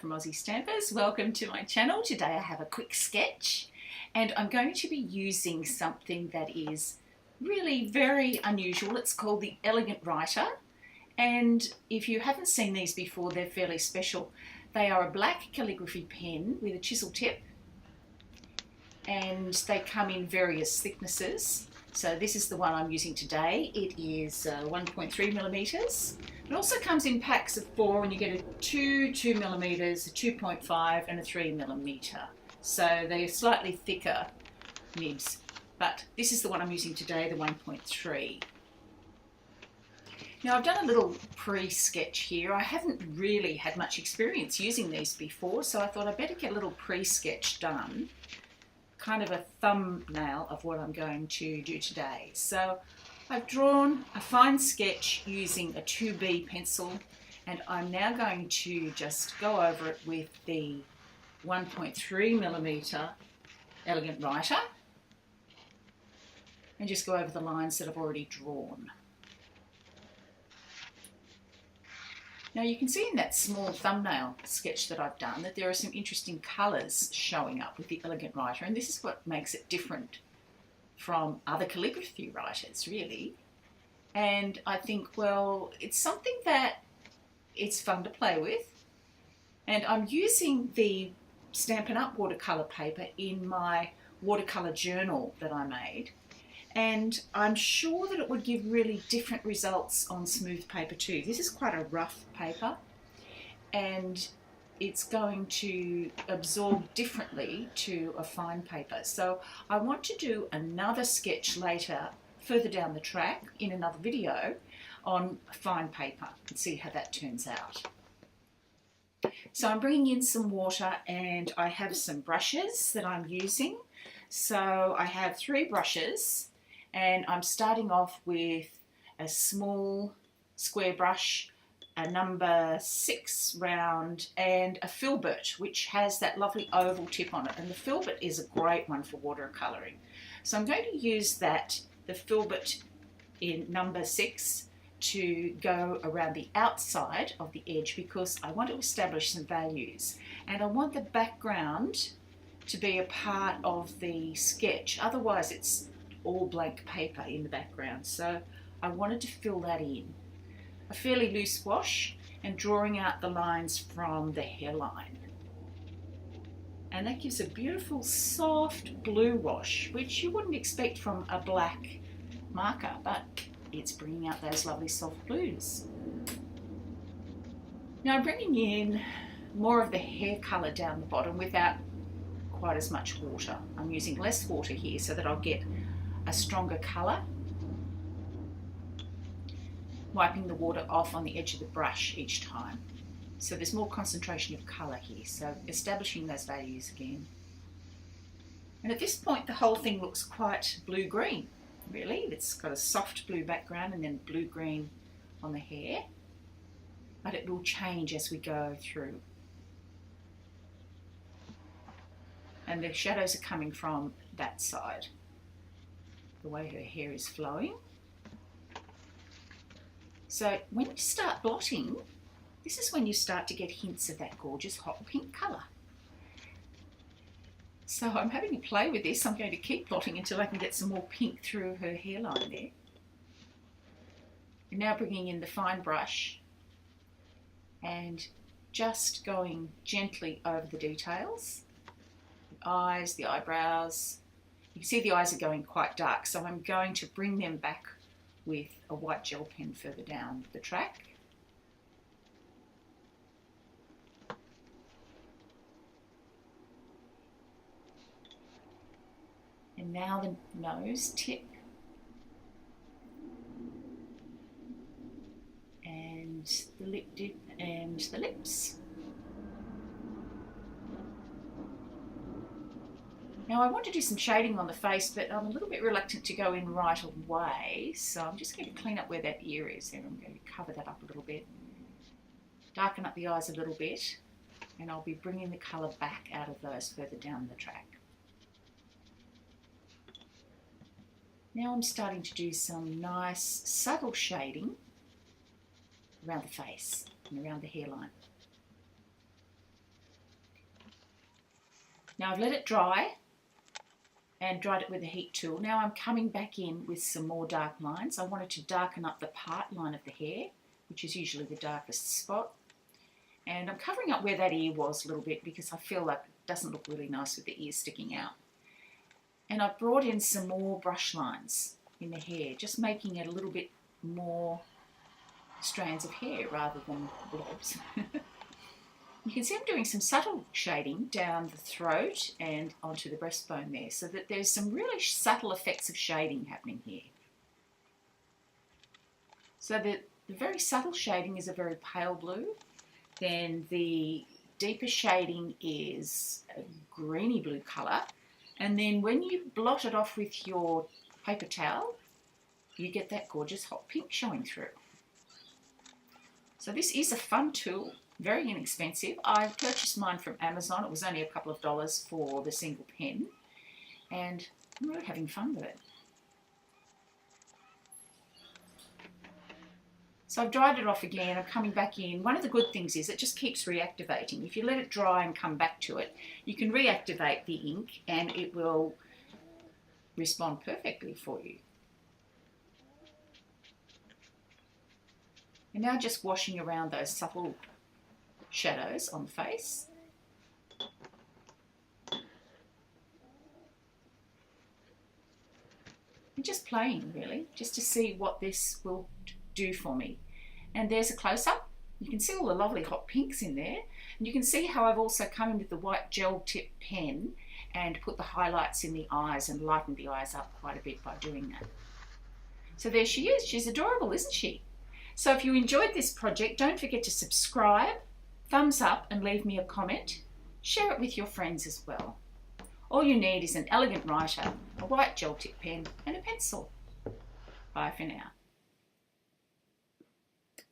from Aussie Stampers. Welcome to my channel. Today I have a quick sketch and I'm going to be using something that is really very unusual. It's called the Elegant Writer, and if you haven't seen these before, they're fairly special. They are a black calligraphy pen with a chisel tip and they come in various thicknesses. So this is the one I'm using today. It is 1.3 millimeters. It also comes in packs of 4, and you get a 2 millimeters, a 2.5 and a 3 millimeter. So they're slightly thicker nibs, but this is the one I'm using today, the 1.3. Now I've done a little pre-sketch here. I haven't really had much experience using these before, so I thought I'd better get a little pre-sketch done. Kind of a thumbnail of what I'm going to do today. So I've drawn a fine sketch using a 2B pencil, and I'm now going to just go over it with the 1.3 millimeter Elegant Writer and just go over the lines that I've already drawn. Now you can see in that small thumbnail sketch that I've done that there are some interesting colours showing up with the Elegant Writer, and this is what makes it different from other calligraphy writers, really. And I think, well, it's something that it's fun to play with, and I'm using the Stampin' Up! Watercolour paper in my watercolour journal that I made. And I'm sure that it would give really different results on smooth paper too. This is quite a rough paper and it's going to absorb differently to a fine paper. So I want to do another sketch later, further down the track in another video on fine paper and see how that turns out. So I'm bringing in some water and I have some brushes that I'm using. So I have 3 brushes. And I'm starting off with a small square brush, a number 6 round, and a filbert, which has that lovely oval tip on it. And the filbert is a great one for watercolouring. So I'm going to use that, the filbert in number 6, to go around the outside of the edge because I want to establish some values. And I want the background to be a part of the sketch. Otherwise it's all blank paper in the background, so I wanted to fill that in. A fairly loose wash and drawing out the lines from the hairline. And that gives a beautiful soft blue wash, which you wouldn't expect from a black marker, but it's bringing out those lovely soft blues. Now I'm bringing in more of the hair colour down the bottom without quite as much water. I'm using less water here so that I'll get a stronger colour, wiping the water off on the edge of the brush each time. So there's more concentration of colour here, so establishing those values again. And at this point the whole thing looks quite blue-green, really. It's got a soft blue background and then blue-green on the hair, but it will change as we go through. And the shadows are coming from that side, the way her hair is flowing. So when you start blotting, this is when you start to get hints of that gorgeous hot pink colour. So I'm having a play with this. I'm going to keep blotting until I can get some more pink through her hairline there. And now bringing in the fine brush and just going gently over the details. The eyes, the eyebrows. You can see the eyes are going quite dark, so I'm going to bring them back with a white gel pen further down the track. And now the nose tip. And the lip dip and the lips. Now I want to do some shading on the face, but I'm a little bit reluctant to go in right away, so I'm just going to clean up where that ear is, and I'm going to cover that up a little bit, darken up the eyes a little bit, and I'll be bringing the colour back out of those further down the track. Now I'm starting to do some nice subtle shading around the face and around the hairline. Now I've let it dry and dried it with a heat tool. Now I'm coming back in with some more dark lines. I wanted to darken up the part line of the hair, which is usually the darkest spot. And I'm covering up where that ear was a little bit because I feel like it doesn't look really nice with the ear sticking out. And I've brought in some more brush lines in the hair, just making it a little bit more strands of hair rather than blobs. You can see I'm doing some subtle shading down the throat and onto the breastbone there, so that there's some really subtle effects of shading happening here. So the very subtle shading is a very pale blue, then the deeper shading is a greeny blue colour, and then when you blot it off with your paper towel, you get that gorgeous hot pink showing through. So this is a fun tool. Very inexpensive. I purchased mine from Amazon. It was only a couple of dollars for the single pen, and I'm really having fun with it. So I've dried it off again. I'm coming back in. One of the good things is it just keeps reactivating. If you let it dry and come back to it, you can reactivate the ink and it will respond perfectly for you. And now just washing around those subtle shadows on the face. And just playing really, just to see what this will do for me. And there's a close-up. You can see all the lovely hot pinks in there. And you can see how I've also come in with the white gel tip pen and put the highlights in the eyes and lightened the eyes up quite a bit by doing that. So there she is. She's adorable, isn't she? So if you enjoyed this project, don't forget to subscribe, thumbs up and leave me a comment. Share it with your friends as well. All you need is an elegant writer, a white gel tip pen and a pencil. Bye for now.